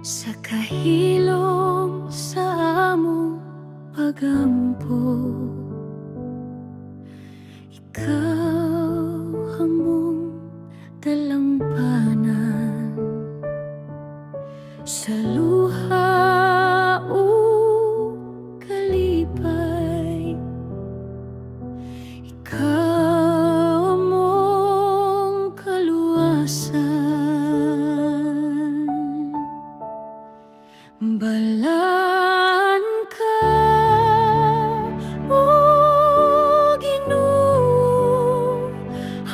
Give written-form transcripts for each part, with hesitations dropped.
Sa kahilom sa among pagampo, ikaw among dalampanan. Sa luha o kalipay, ikaw among kaluwasan. Balaan ka, o Ginoo,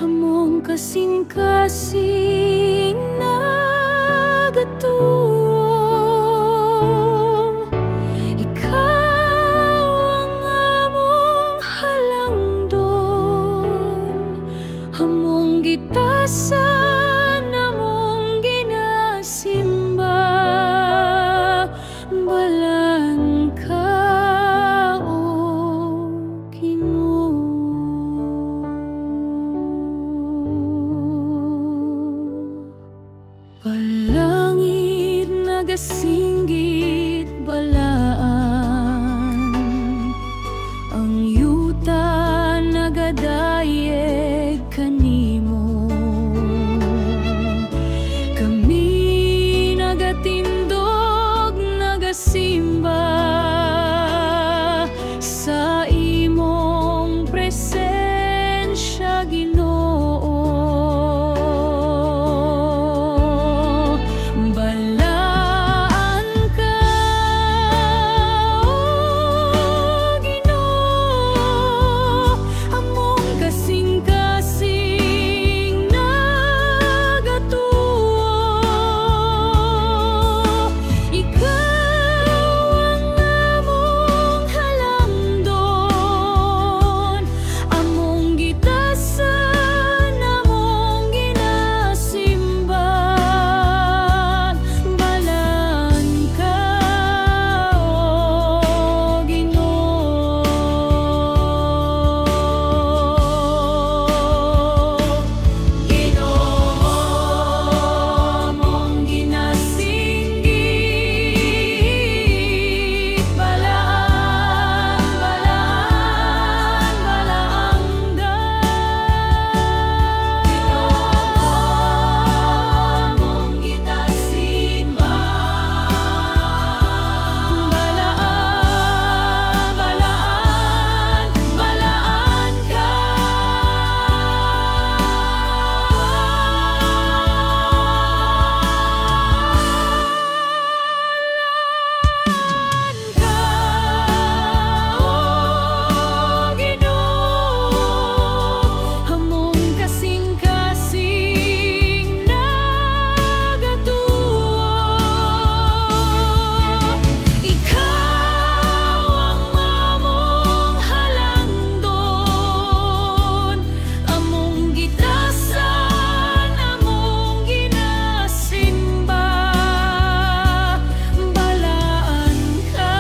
among kasing-kasing nagatuo. Ikaw ang among halangdon, among gitasan, among ginasimba. Balaan ka, o Ginoo. Palangit nagasinggit balaan, ang yuta nagadayeg kanimo. Kami nagatindog, nagasimba sa imong presensya, Ginoo. Balaan ka, o Ginoo, among kasing-kasing nagatuo. Ikaw ang among halangdon, among gitasan, among ginasimba. Balaan ka, o Ginoo. Ginoo, among ginasinggit balaan, balaan, balaangga. Ginoo, among ginasimba. Balaan, balaan, balaan ka. O Ginoo, among kasing-kasing nagatuo. Ikaw ang among halangdon, among gitasan, among ginasimba. Balaan ka,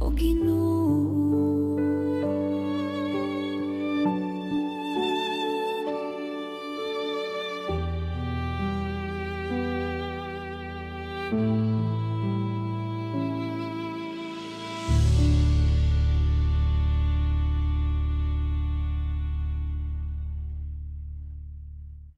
o Ginoo.